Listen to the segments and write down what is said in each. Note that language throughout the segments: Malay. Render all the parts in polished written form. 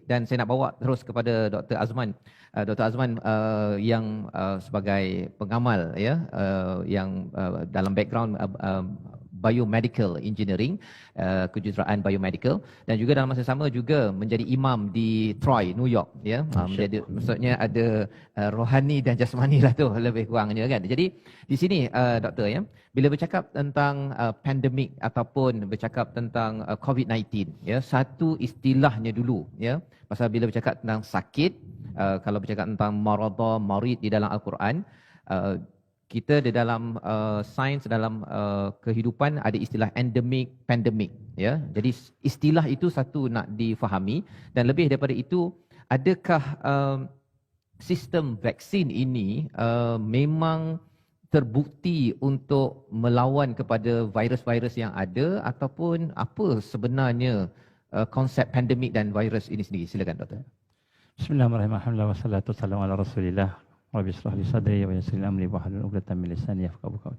dan saya nak bawa terus kepada Dr. Azman. Dr. Azman yang sebagai pengamal ya, yang dalam background biomedical engineering, kejuruteraan biomedical, dan juga dalam masa sama juga menjadi imam di Troy, New York ya. Menjadi, maksudnya ada rohani dan jasmani lah tu lebih kurangnya kan. Jadi di sini doktor ya, bila bercakap tentang pandemik ataupun bercakap tentang COVID-19 ya, satu istilahnya dulu ya. Pasal bila bercakap tentang sakit, kalau bercakap tentang marid di dalam Al-Quran, kita di dalam sains, dalam kehidupan ada istilah endemik, pandemik ya. Jadi istilah itu satu nak difahami, dan lebih daripada itu, adakah sistem vaksin ini memang terbukti untuk melawan kepada virus-virus yang ada, ataupun apa sebenarnya konsep pandemik dan virus ini sendiri? Silakan doktor. Bismillahirrahmanirrahim. Wassalatu wassalamu ala Rasulillah. Rabbi shrah li sadri wa yassir li amri wahlul 'uqdatam min lisani yafqahu qawli.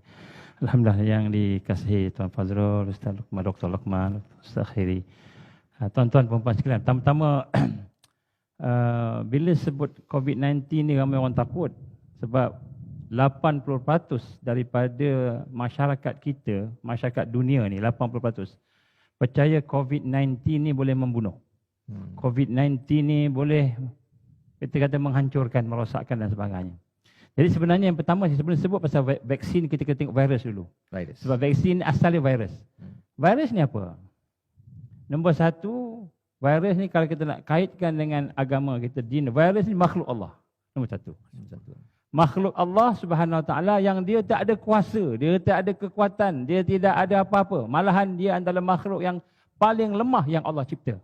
Alhamdulillah yang dikasihi Tuan Fazrul, Ustaz Luqman, Dr. Luqman, Ustaz Khiri. Tuan-tuan puan-puan sekalian, pertama-tama bila sebut COVID-19 ni ramai orang takut sebab 80% daripada masyarakat kita, masyarakat dunia ni 80% percaya COVID-19 ni boleh membunuh. COVID-19 ni boleh kita kata menghancurkan, merosakkan dan sebagainya. Jadi sebenarnya yang pertama sebelum sebut pasal vaksin, kita kena tengok virus dulu. Virus. Sebab vaksin asalnya virus. Virus ni apa? Nombor satu, virus ni kalau kita nak kaitkan dengan agama kita, din, virus ni makhluk Allah. Nombor satu. Makhluk Allah Subhanahu Wa Taala yang dia tak ada kuasa, dia tak ada kekuatan, dia tidak ada apa-apa. Malahan dia adalah makhluk yang paling lemah yang Allah cipta.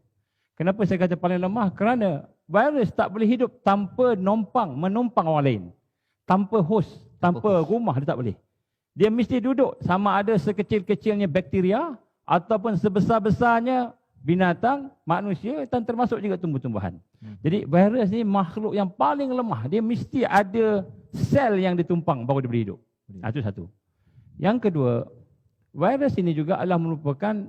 Kenapa saya kata paling lemah? Kerana virus tak boleh hidup tanpa menumpang orang lain. Tanpa host, tanpa rumah dia tak boleh. Dia mesti duduk sama ada sekecil-kecilnya bakteria ataupun sebesar-besarnya binatang, manusia dan termasuk juga tumbuh-tumbuhan. Jadi virus ni makhluk yang paling lemah. Dia mesti ada sel yang ditumpang baru dia boleh hidup. Itu satu. Yang kedua, virus ini juga adalah merupakan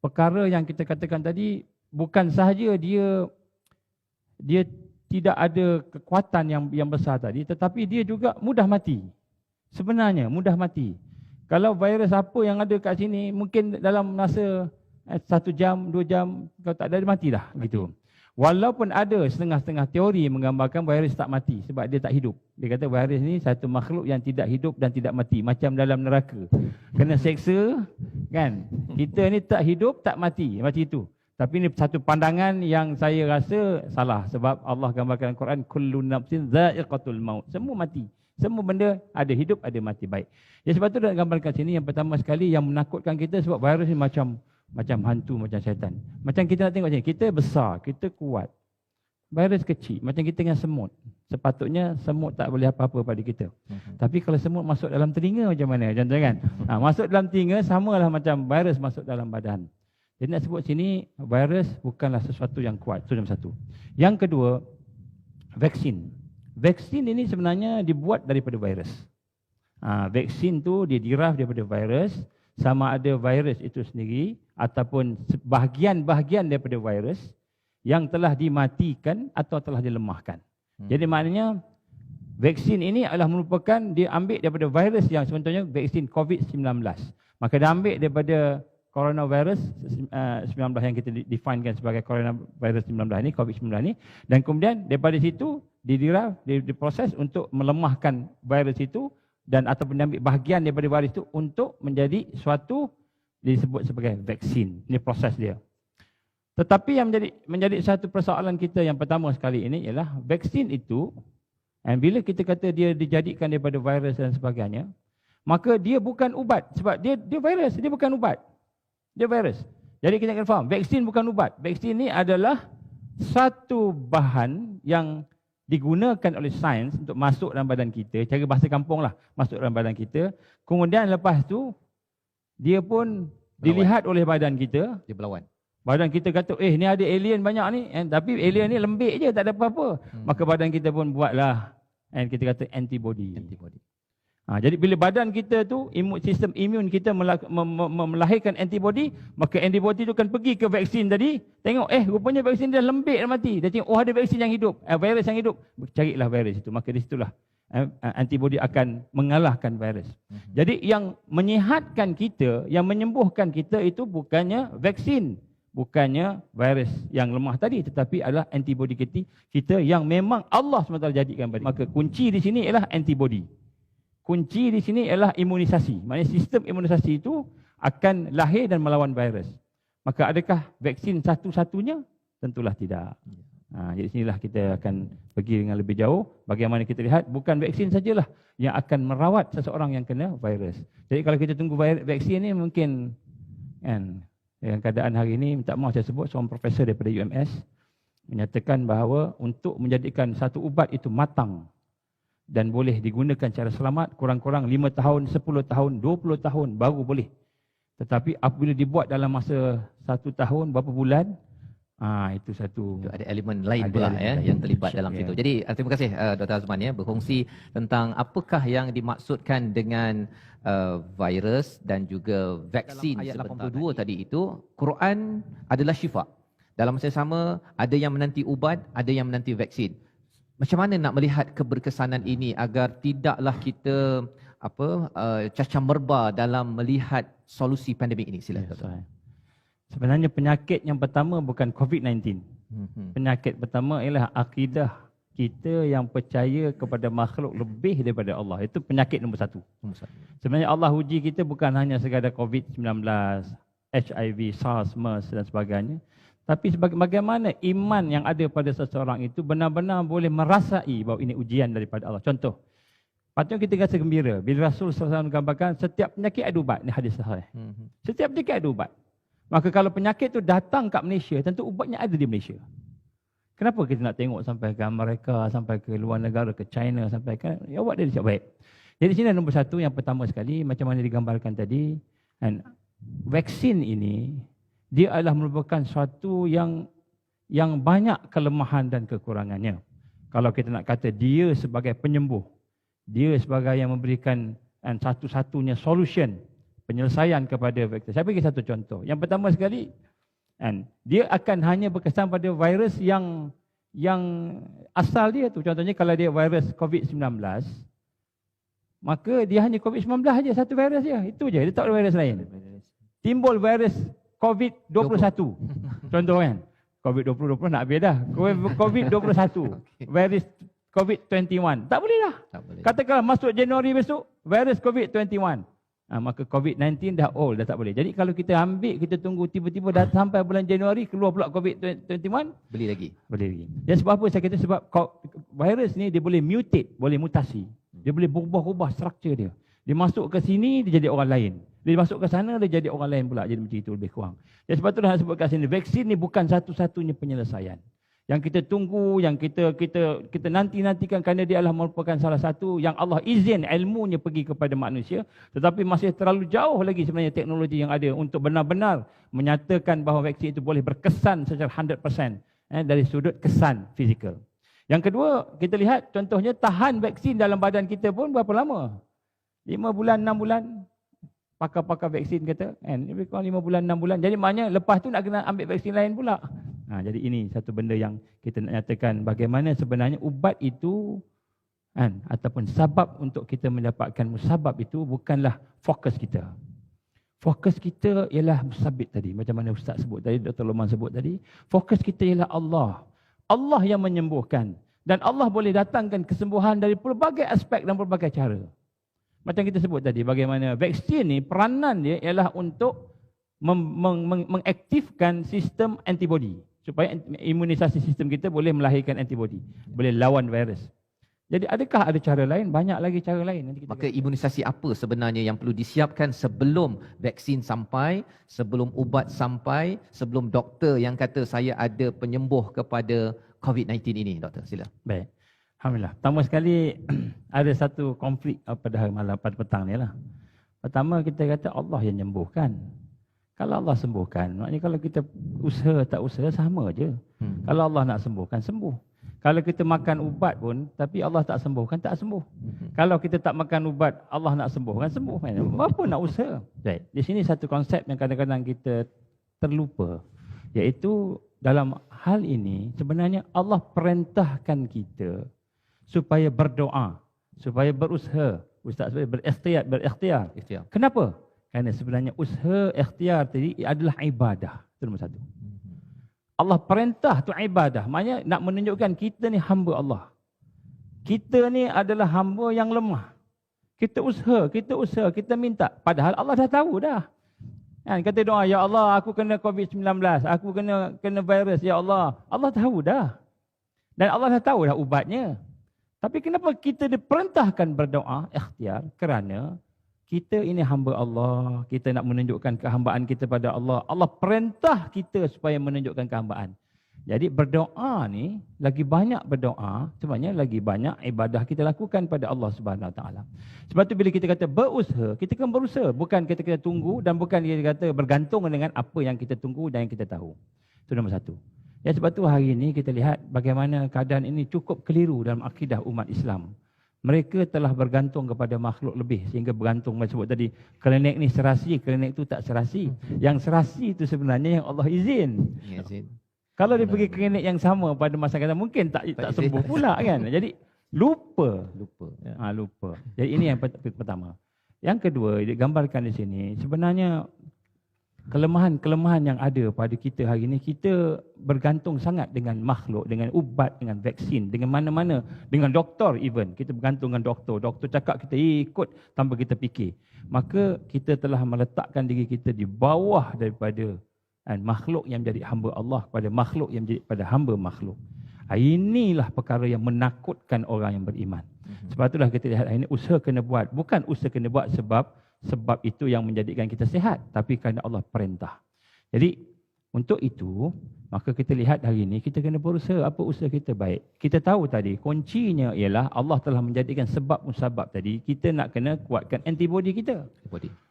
perkara yang kita katakan tadi, bukan sahaja dia tidak ada kekuatan yang besar tadi, tetapi dia juga mudah mati. Sebenarnya mudah mati. Kalau virus apa yang ada kat sini, mungkin dalam masa 1 jam, 2 jam, kalau tak ada, dia mati dah. Gitu. Walaupun ada setengah-setengah teori menggambarkan virus tak mati sebab dia tak hidup. Dia kata virus ni satu makhluk yang tidak hidup dan tidak mati. Macam dalam neraka. Kena seksa, kan? Kita ni tak hidup, tak mati. Macam itu. Tapi ini satu pandangan yang saya rasa salah. Sebab Allah gambarkan dalam Quran, kullu nafsin dha'iqatul maut. Semua mati. Semua benda ada hidup, ada mati. Baik. Ya, sebab itu nak gambarkan sini, yang pertama sekali yang menakutkan kita sebab virus ni macam hantu, macam syaitan. Macam kita nak tengok sini, kita besar, kita kuat. Virus kecil, macam kita dengan semut. Sepatutnya semut tak boleh apa-apa pada kita. Tapi kalau semut masuk dalam telinga macam mana? Contoh kan? Masuk dalam telinga samalah macam virus masuk dalam badan. Jadi nak sebut sini, virus bukanlah sesuatu yang kuat. Itu nombor satu. Yang kedua, vaksin. Vaksin ini sebenarnya dibuat daripada virus. Vaksin tu dia diraf daripada virus, sama ada virus itu sendiri ataupun bahagian-bahagian daripada virus yang telah dimatikan atau telah dilemahkan. Jadi maknanya vaksin ini adalah merupakan dia ambil daripada virus yang contohnya vaksin COVID-19. Maka dia ambil daripada coronavirus 19 yang kita definekan sebagai coronavirus 19 ini, COVID-19 ini, dan kemudian daripada situ diproses untuk melemahkan virus itu dan ataupun diambil bahagian daripada virus itu untuk menjadi suatu disebut sebagai vaksin. Ini proses dia. Tetapi yang menjadi satu persoalan kita yang pertama sekali ini ialah vaksin itu, dan bila kita kata dia dijadikan daripada virus dan sebagainya, maka dia bukan ubat sebab dia virus, dia bukan ubat. Dia virus. Jadi kita kena faham, vaksin bukan ubat. Vaksin ni adalah satu bahan yang digunakan oleh sains untuk masuk dalam badan kita, cara bahasa kampung lah, masuk dalam badan kita. Kemudian lepas tu, dia pun dilihat oleh badan kita. Dia berlawan. Badan kita kata, ni ada alien banyak ni. Tapi alien ni lembik je, tak ada apa-apa. Maka badan kita pun buatlah, kita kata antibody. Jadi bila badan kita tu, sistem imun kita melahirkan antibody, maka antibody tu akan pergi ke vaksin tadi, tengok rupanya vaksin dia lembik dah mati. Dia tengok ada vaksin yang hidup, virus yang hidup, carilah virus itu. Maka di situlah antibody akan mengalahkan virus. Jadi yang menyihatkan kita, yang menyembuhkan kita itu bukannya vaksin, bukannya virus yang lemah tadi, tetapi adalah antibody kita yang memang Allah SWT jadikan. Maka kunci di sini ialah antibody. Kunci di sini ialah imunisasi. Maksudnya sistem imunisasi itu akan lahir dan melawan virus. Maka adakah vaksin satu-satunya? Tentulah tidak. Jadi sinilah kita akan pergi dengan lebih jauh. Bagaimana kita lihat, bukan vaksin sajalah yang akan merawat seseorang yang kena virus. Jadi kalau kita tunggu vaksin ni mungkin kan, dengan keadaan hari ini, minta maaf saya sebut, seorang profesor daripada UMS menyatakan bahawa untuk menjadikan satu ubat itu matang dan boleh digunakan secara selamat, kurang-kurang 5 tahun, 10 tahun, 20 tahun baru boleh. Tetapi apabila dibuat dalam masa 1 tahun, berapa bulan, itu satu. Itu ada elemen lain pula yang terlibat dalam situ. Jadi terima kasih Dr. Azman berkongsi tentang apakah yang dimaksudkan dengan virus dan juga vaksin. Dalam ayat 82 tadi itu, Quran adalah syifa. Dalam masa yang sama, ada yang menanti ubat, ada yang menanti vaksin. Macam mana nak melihat keberkesanan ini agar tidaklah kita cacah merba dalam melihat solusi pandemik ini? Silakan. Sebenarnya penyakit yang pertama bukan COVID-19. Penyakit pertama ialah akidah kita yang percaya kepada makhluk lebih daripada Allah. Itu penyakit nombor satu. Sebenarnya Allah uji kita bukan hanya sekadar COVID-19, HIV, SARS, MERS dan sebagainya. Tapi bagaimana iman yang ada pada seseorang itu benar-benar boleh merasai bahawa ini ujian daripada Allah. Contoh, patutnya kita rasa gembira bila Rasul SAW menggambarkan setiap penyakit ada ubat. Ini hadis sahih. Setiap penyakit ada ubat. Maka kalau penyakit itu datang kat Malaysia, tentu ubatnya ada di Malaysia. Kenapa kita nak tengok sampai ke Amerika, sampai ke luar negara, ke China, sampai ke ubat dia siap baik. Jadi sini nombor satu, yang pertama sekali, macam mana digambarkan tadi, vaksin ini dia adalah merupakan suatu yang banyak kelemahan dan kekurangannya. Kalau kita nak kata dia sebagai penyembuh, dia sebagai yang memberikan satu-satunya solution, penyelesaian kepada vaksin. Saya bagi satu contoh. Yang pertama sekali, dia akan hanya berkesan pada virus yang asal dia tu. Contohnya kalau dia virus COVID-19, maka dia hanya COVID-19 saja, satu virus dia. Itu je, dia tak ada virus lain. Timbul virus COVID-21. Contoh kan. COVID-20 nak habis dah. COVID-21. Virus COVID-21. Tak boleh dah. Katakanlah masuk Januari besok, virus COVID-21. Maka COVID-19 dah dah tak boleh. Jadi kalau kita ambil, kita tunggu tiba-tiba dah sampai bulan Januari, keluar pula COVID-21. Beli lagi. Dan sebab apa saya kata? Sebab virus ni dia boleh mutate, boleh mutasi. Dia boleh berubah-ubah struktur dia. Dia masuk ke sini, dia jadi orang lain. Dia masuk ke sana, dia jadi orang lain pula. Jadi macam itu lebih kurang. Dan sebab itulah saya sebut kat sini, vaksin ni bukan satu-satunya penyelesaian. Yang kita tunggu, yang kita nanti-nantikan kerana dia adalah merupakan salah satu yang Allah izin ilmunya pergi kepada manusia. Tetapi masih terlalu jauh lagi sebenarnya teknologi yang ada untuk benar-benar menyatakan bahawa vaksin itu boleh berkesan secara 100% dari sudut kesan fizikal. Yang kedua, kita lihat contohnya tahan vaksin dalam badan kita pun berapa lama? 5 bulan, 6 bulan. Pakar-pakar vaksin kata, lebih kurang 5 bulan, 6 bulan. Jadi maknanya lepas tu nak kena ambil vaksin lain pula. Jadi ini satu benda yang kita nak nyatakan bagaimana sebenarnya ubat itu ataupun sabab untuk kita mendapatkan musabab itu bukanlah fokus kita. Fokus kita ialah musabib tadi. Macam mana Ustaz sebut tadi, Dr. Loman sebut tadi. Fokus kita ialah Allah. Allah yang menyembuhkan. Dan Allah boleh datangkan kesembuhan dari pelbagai aspek dan pelbagai cara. Macam kita sebut tadi, bagaimana vaksin ni peranan dia ialah untuk mengaktifkan sistem antibody. Supaya imunisasi sistem kita boleh melahirkan antibody. Boleh lawan virus. Jadi adakah ada cara lain? Banyak lagi cara lain. Nanti kita maka imunisasi apa sebenarnya yang perlu disiapkan sebelum vaksin sampai, sebelum ubat sampai, sebelum doktor yang kata saya ada penyembuh kepada COVID-19 ini, doktor? Sila. Baik. Alhamdulillah. Pertama sekali ada satu konflik pada hari malam, pada petang ni lah. Pertama kita kata Allah yang menyembuhkan. Kalau Allah sembuhkan, maknanya kalau kita usaha tak usaha sama je. Kalau Allah nak sembuhkan, sembuh. Kalau kita makan ubat pun, tapi Allah tak sembuh, kan tak sembuh. Kalau kita tak makan ubat, Allah nak sembuh, kan sembuh. Apa nak usaha? Baik. Di sini satu konsep yang kadang-kadang kita terlupa. Iaitu dalam hal ini, sebenarnya Allah perintahkan kita supaya berdoa, supaya berusaha. Ustaz supaya berikhtiar. Ikhtiar. Kenapa? Kerana sebenarnya usaha ikhtiar tadi adalah ibadah. Itu nombor satu. Allah perintah tu ibadah. Maknanya nak menunjukkan kita ni hamba Allah. Kita ni adalah hamba yang lemah. Kita usaha, kita minta. Padahal Allah dah tahu dah. Kan, kata doa, ya Allah aku kena COVID-19, aku kena virus, ya Allah. Allah tahu dah. Dan Allah dah tahu dah ubatnya. Tapi kenapa kita diperintahkan berdoa, ikhtiar? Kerana kita ini hamba Allah, kita nak menunjukkan kehambaan kita pada Allah. Allah perintah kita supaya menunjukkan kehambaan. Jadi berdoa ni, lagi banyak berdoa, sebenarnya lagi banyak ibadah kita lakukan pada Allah Subhanahu Wa Taala. Sebab tu bila kita kata berusaha, kita kan berusaha. Bukan kita tunggu dan bukan kita kata bergantung dengan apa yang kita tunggu dan yang kita tahu. Itu nombor satu. Ya, sebab tu hari ini kita lihat bagaimana keadaan ini cukup keliru dalam akidah umat Islam. Mereka telah bergantung kepada makhluk lebih sehingga bergantung, macam sebut tadi, klinik ni serasi, klinik tu tak serasi. Yang serasi itu sebenarnya yang Allah izin. Kalau dia pergi klinik yang sama pada masa kata mungkin tak sembuh pula kan. Jadi lupa. Lupa. Jadi ini yang pertama. Yang kedua, digambarkan di sini sebenarnya kelemahan-kelemahan yang ada pada kita hari ini, kita bergantung sangat dengan makhluk, dengan ubat, dengan vaksin, dengan mana-mana, dengan doktor even. Kita bergantung dengan doktor. Doktor cakap kita ikut tanpa kita fikir. Maka kita telah meletakkan diri kita di bawah daripada makhluk yang menjadi hamba Allah kepada makhluk yang menjadi pada hamba makhluk. Inilah perkara yang menakutkan orang yang beriman. Sebab itulah kita lihat hari ini usaha kena buat. Bukan usaha kena buat sebab itu yang menjadikan kita sihat, tapi kerana Allah perintah. Jadi untuk itu, maka kita lihat hari ini kita kena berusaha. Apa usaha kita baik? Kita tahu tadi kuncinya ialah Allah telah menjadikan sebab musabab tadi. Kita nak kena kuatkan antibody kita.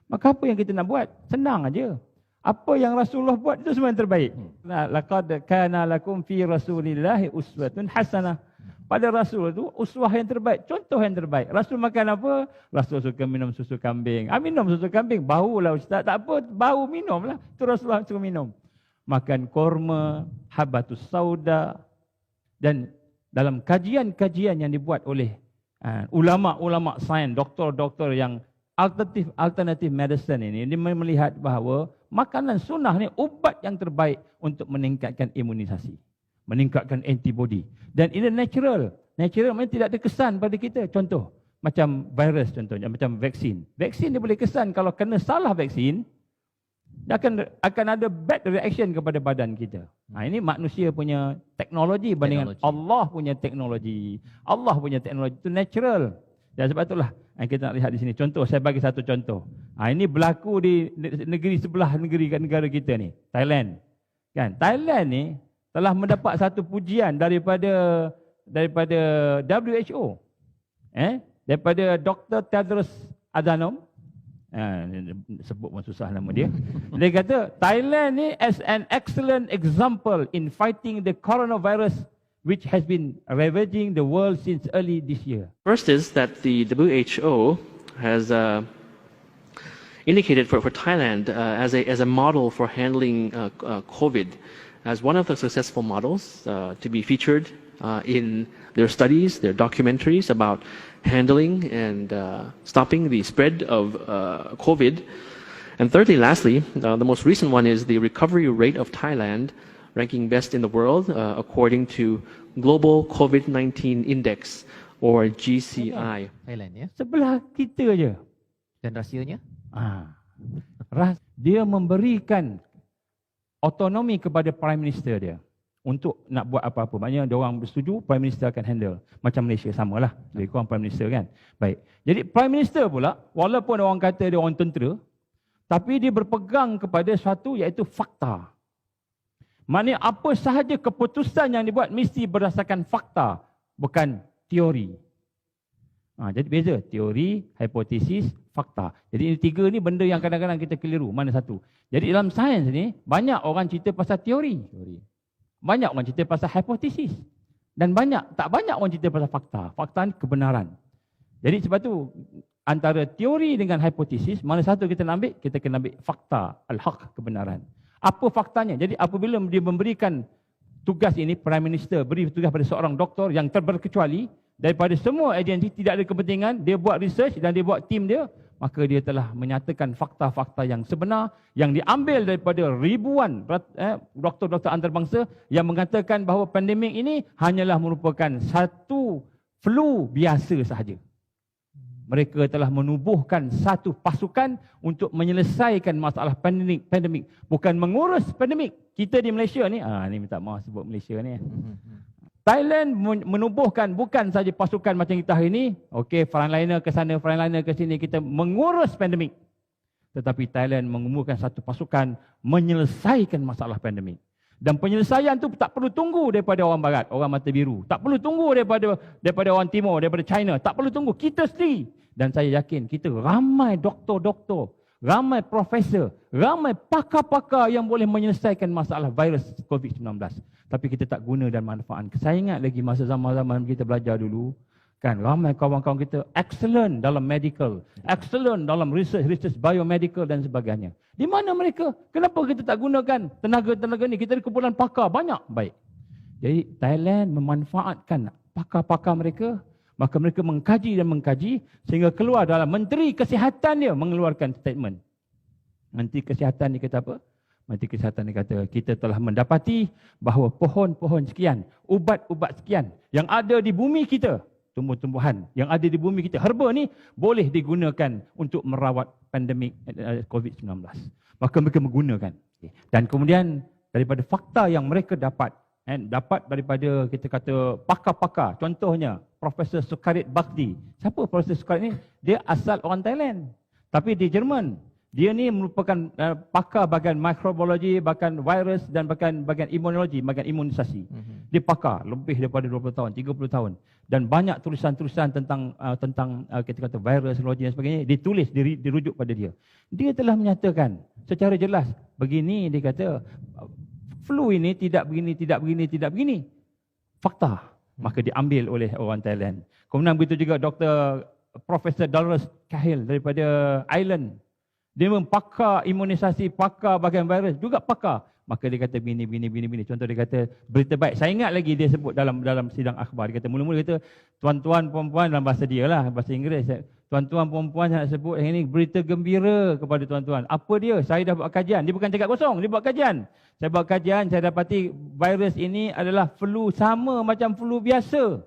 Maka apa yang kita nak buat? Senang aja. Apa yang Rasulullah buat itu semua yang terbaik. Laqad kana lakum fi Rasulillahi uswatun hasanah. Pada Rasul itu uswah yang terbaik, contoh yang terbaik. Rasul makan apa? Rasul suka minum susu kambing. Minum susu kambing, bau lah ustaz. Tak apa, bau minum lah. Itu Rasulullah suka minum. Makan korma, habatus sauda. Dan dalam kajian-kajian yang dibuat oleh ulama-ulama sains, doktor-doktor yang alternatif medicine ini, dia melihat bahawa makanan sunnah ni ubat yang terbaik untuk meningkatkan imunisasi, meningkatkan antibody. Dan ini natural. Natural maksudnya tidak ada kesan pada kita. Contoh, macam virus contohnya, macam vaksin. Vaksin dia boleh kesan kalau kena salah vaksin, dia akan ada bad reaction kepada badan kita. Ini manusia punya teknologi bandingkan Allah punya teknologi. Allah punya teknologi itu natural. Dan sebab itulah kita nak lihat di sini. Contoh, saya bagi satu contoh. Ini berlaku di negeri sebelah negara kita ni, Thailand. Kan? Thailand ni telah mendapat satu pujian daripada WHO. Daripada Dr. Tedros Adhanom. Sebut pun susah nama dia. Dia kata, Thailand ni as an excellent example in fighting the coronavirus which has been ravaging the world since early this year. First is that the WHO has indicated for Thailand as a model for handling COVID, as one of the successful models to be featured in their studies, their documentaries about handling and stopping the spread of COVID. And thirdly, lastly, the most recent one is the recovery rate of Thailand, ranking best in the world according to Global COVID-19 Index or GCI. Thailand ya. Sebelah kita je. Dan rahsianya? Dia memberikan autonomi kepada Prime Minister dia untuk nak buat apa-apa. Maknanya dia orang bersetuju, Prime Minister akan handle. Macam Malaysia samalah. Lebih kurang Prime Minister kan. Baik. Jadi Prime Minister pula, walaupun orang kata dia orang tentera, tapi dia berpegang kepada sesuatu iaitu fakta. Maknanya apa sahaja keputusan yang dibuat mesti berdasarkan fakta, bukan teori. Jadi beza, teori, hipotesis, fakta. Jadi ini tiga ni benda yang kadang-kadang kita keliru. Mana satu? Jadi dalam sains ni, banyak orang cerita pasal teori. Banyak orang cerita pasal hipotesis. Dan tak banyak orang cerita pasal fakta. Fakta ni kebenaran. Jadi sebab tu antara teori dengan hipotesis, mana satu kita nak ambil? Kita kena ambil fakta, al-haq, kebenaran. Apa faktanya? Jadi apabila dia memberikan tugas ini, Prime Minister beri tugas pada seorang doktor yang terberkecuali daripada semua agensi, tidak ada kepentingan, dia buat research dan dia buat tim dia, maka dia telah menyatakan fakta-fakta yang sebenar yang diambil daripada ribuan doktor-doktor antarabangsa yang mengatakan bahawa pandemik ini hanyalah merupakan satu flu biasa sahaja. Mereka telah menubuhkan satu pasukan untuk menyelesaikan masalah pandemik, bukan mengurus pandemik. Kita di Malaysia ni, ni minta maaf sebut Malaysia ni. Thailand menubuhkan bukan saja pasukan macam kita hari ini, okey, frontliner ke sana, frontliner ke sini, kita mengurus pandemik. Tetapi Thailand mengumpulkan satu pasukan menyelesaikan masalah pandemik. Dan penyelesaian tu tak perlu tunggu daripada orang barat, orang mata biru. Tak perlu tunggu daripada orang timur, daripada China. Tak perlu tunggu, kita sendiri. Dan saya yakin kita ramai doktor-doktor, ramai profesor, ramai pakar-pakar yang boleh menyelesaikan masalah virus COVID-19. Tapi kita tak guna dan manfaat. Saya ingat lagi masa zaman-zaman kita belajar dulu, kan, ramai kawan-kawan kita excellent dalam medical, excellent dalam research biomedical dan sebagainya. Di mana mereka? Kenapa kita tak gunakan tenaga-tenaga ni? Kita ada kumpulan pakar banyak. Baik. Jadi Thailand memanfaatkan pakar-pakar mereka, maka mereka mengkaji dan mengkaji sehingga keluar dalam Menteri Kesihatan dia mengeluarkan statement. Menteri Kesihatan ni kata apa? Menteri Kesihatan ni kata, kita telah mendapati bahawa pohon-pohon sekian, ubat-ubat sekian yang ada di bumi kita, tumbuh-tumbuhan yang ada di bumi kita, herba ni boleh digunakan untuk merawat pandemik COVID-19. Maka mereka menggunakan. Dan kemudian daripada fakta yang mereka dapat daripada kita kata pakar-pakar, contohnya Profesor Sukarit Bhakti. Siapa Profesor Sukarit ni? Dia asal orang Thailand, tapi di Jerman. Dia ni merupakan pakar bahagian mikrobiologi, bahagian virus dan bahagian imunologi, bahagian imunisasi. Dia pakar lebih daripada 20 tahun, 30 tahun. Dan banyak tulisan-tulisan tentang kita kata virus, biologi dan sebagainya ditulis, dirujuk pada dia. Dia telah menyatakan secara jelas, begini dia kata, flu ini tidak begini. Fakta. Maka diambil oleh orang Thailand. Kemudian begitu juga Dr. Profesor Dolores Cahill daripada Ireland. Dia mempakar imunisasi, pakar bahagian virus, juga pakar. Maka dia kata begini. Contoh dia kata berita baik. Saya ingat lagi dia sebut dalam sidang akhbar. Dia kata mula-mula dia kata tuan-tuan, puan-puan, dalam bahasa dia lah, bahasa Inggeris. Tuan-tuan, puan-puan, saya nak sebut yang ini berita gembira kepada tuan-tuan. Apa dia? Saya dah buat kajian. Dia bukan cakap kosong, dia buat kajian. Saya buat kajian, saya dapati virus ini adalah flu sama macam flu biasa.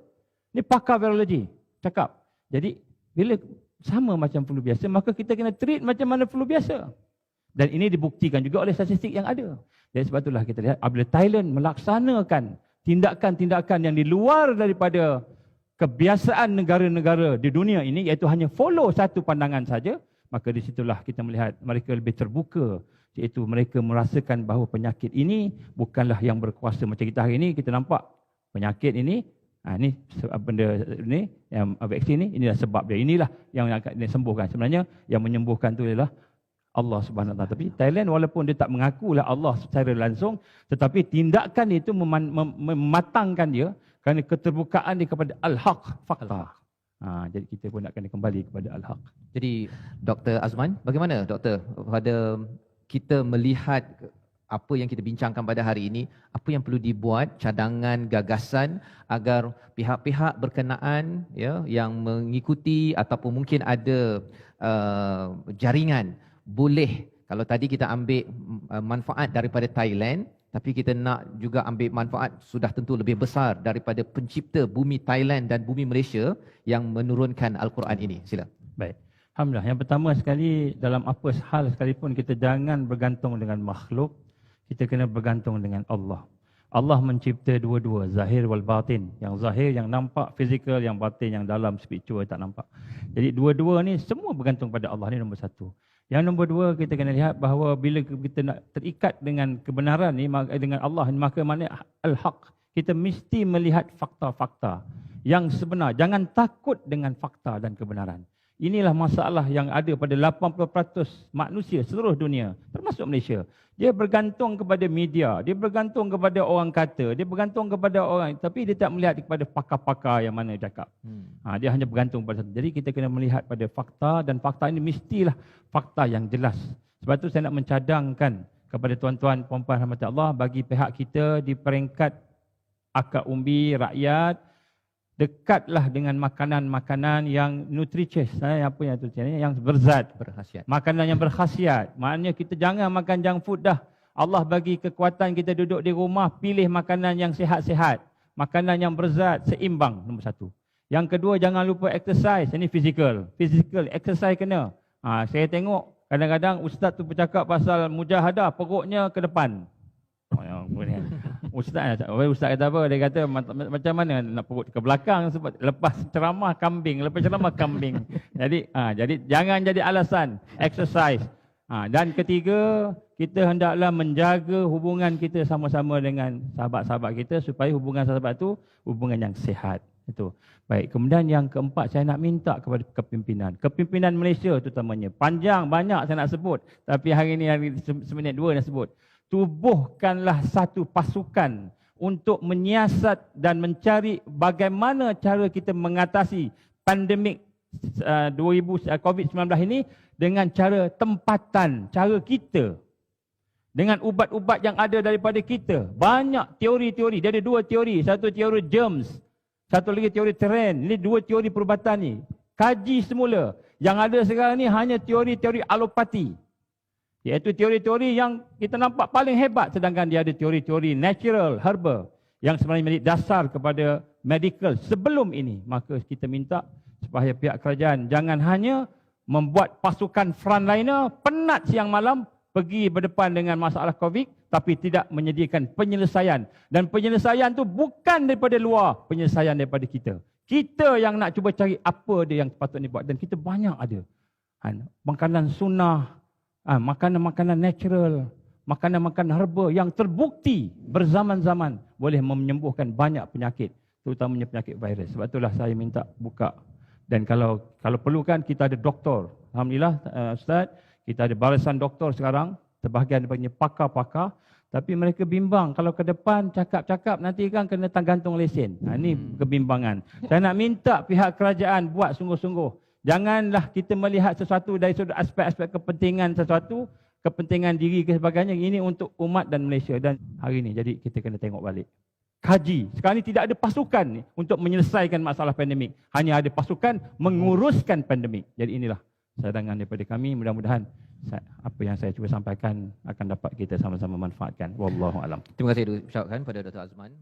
Ini pakar virologi cakap. Jadi bila sama macam flu biasa, maka kita kena treat macam mana flu biasa. Dan ini dibuktikan juga oleh statistik yang ada. Jadi sebab itulah kita lihat, apabila Thailand melaksanakan tindakan-tindakan yang di luar daripada kebiasaan negara-negara di dunia ini, iaitu hanya follow satu pandangan saja, maka di situlah kita melihat mereka lebih terbuka. Iaitu mereka merasakan bahawa penyakit ini bukanlah yang berkuasa. Macam kita hari ini, kita nampak penyakit ini, ini benda ni, yang vaksin ni, inilah sebab dia. Inilah yang akan disembuhkan. Sebenarnya yang menyembuhkan tu adalah Allah Subhanahu Wa Taala. Tapi Thailand walaupun dia tak mengakulah Allah secara langsung, tetapi tindakan itu mematangkan dia kerana keterbukaan dia kepada al-haq, fakta. Jadi kita pun nak kena kembali kepada al-haq. Jadi Dr. Azman, bagaimana Doktor pada kita melihat apa yang kita bincangkan pada hari ini, apa yang perlu dibuat, cadangan, gagasan agar pihak-pihak berkenaan ya yang mengikuti ataupun mungkin ada jaringan boleh, kalau tadi kita ambil manfaat daripada Thailand, tapi kita nak juga ambil manfaat sudah tentu lebih besar daripada pencipta bumi Thailand dan bumi Malaysia yang menurunkan Al-Quran ini. Sila. Baik. Alhamdulillah. Yang pertama sekali, dalam apa hal sekalipun kita jangan bergantung dengan makhluk, kita kena bergantung dengan Allah. Allah mencipta dua-dua, zahir wal batin. Yang zahir yang nampak fizikal, yang batin yang dalam spiritual tak nampak. Jadi dua-dua ni semua bergantung pada Allah, ni nombor satu. Yang nombor dua, kita kena lihat bahawa bila kita nak terikat dengan kebenaran ni, dengan Allah, maka mana al-haq. Kita mesti melihat fakta-fakta yang sebenar. Jangan takut dengan fakta dan kebenaran. Inilah masalah yang ada pada 80% manusia seluruh dunia, termasuk Malaysia. Dia bergantung kepada media, dia bergantung kepada orang kata, dia bergantung kepada orang, tapi dia tak melihat kepada pakar-pakar yang mana cakap. Dia hanya bergantung pada satu. Jadi kita kena melihat pada fakta, dan fakta ini mestilah fakta yang jelas. Sebab tu saya nak mencadangkan kepada tuan-tuan puan-puan rahmat Allah, bagi pihak kita di peringkat akar umbi rakyat, dekatlah dengan makanan-makanan yang nutritious, apa yang tu yang berzat, Berkhasiat. makanan yang berkhasiat. Maknanya kita jangan makan junk food dah. Allah bagi kekuatan kita duduk di rumah, pilih makanan yang sihat-sihat, makanan yang berzat, seimbang, nombor satu. Yang kedua, jangan lupa exercise. Ini physical exercise kena. Saya tengok kadang-kadang ustaz tu bercakap pasal mujahadah, perutnya ke depan. Ustaz kata apa? Dia kata macam mana nak perut ke belakang, sebab lepas ceramah kambing, Jadi jangan jadi alasan. Exercise. Dan ketiga, kita hendaklah menjaga hubungan kita sama-sama dengan sahabat-sahabat kita supaya hubungan sahabat itu hubungan yang sihat. Itu. Baik, kemudian yang keempat, saya nak minta kepada kepimpinan Malaysia terutamanya. Panjang banyak saya nak sebut, tapi hari ini seminit dua nak sebut. Tubuhkanlah satu pasukan untuk menyiasat dan mencari bagaimana cara kita mengatasi pandemik COVID-19 ini dengan cara tempatan, cara kita. Dengan ubat-ubat yang ada daripada kita. Banyak teori-teori, dia ada dua teori. Satu teori germs, satu lagi teori terrain. Ini dua teori perubatan ni. Kaji semula. Yang ada sekarang ni hanya teori-teori alopati. Iaitu teori-teori yang kita nampak paling hebat, sedangkan dia ada teori-teori natural, herbal, yang sebenarnya menjadi dasar kepada medical sebelum ini. Maka kita minta supaya pihak kerajaan jangan hanya membuat pasukan frontliner penat siang malam pergi berdepan dengan masalah COVID, tapi tidak menyediakan penyelesaian. Dan penyelesaian tu bukan daripada luar, penyelesaian daripada kita. Kita yang nak cuba cari apa dia yang patut dibuat, dan kita banyak ada. Makanan sunnah, makanan-makanan natural, makanan-makanan herba yang terbukti berzaman-zaman boleh menyembuhkan banyak penyakit, terutamanya penyakit virus. Sebab itulah saya minta buka. Dan kalau perlukan, kita ada doktor. Alhamdulillah, Ustaz, kita ada barisan doktor sekarang, sebahagian daripadanya pakar-pakar, tapi mereka bimbang. Kalau ke depan cakap-cakap, nanti kan kena gantung lesen. Ini kebimbangan. Saya nak minta pihak kerajaan buat sungguh-sungguh. Janganlah kita melihat sesuatu dari sudut aspek-aspek kepentingan sesuatu, kepentingan diri ke sebagainya. Ini untuk umat dan Malaysia. Dan hari ini, jadi kita kena tengok balik. Kaji. Sekarang ini tidak ada pasukan untuk menyelesaikan masalah pandemik. Hanya ada pasukan menguruskan pandemik. Jadi inilah cadangan daripada kami. Mudah-mudahan apa yang saya cuba sampaikan akan dapat kita sama-sama manfaatkan. Wallahu a'lam. Terima kasih diucapkan pada Dr. Azman.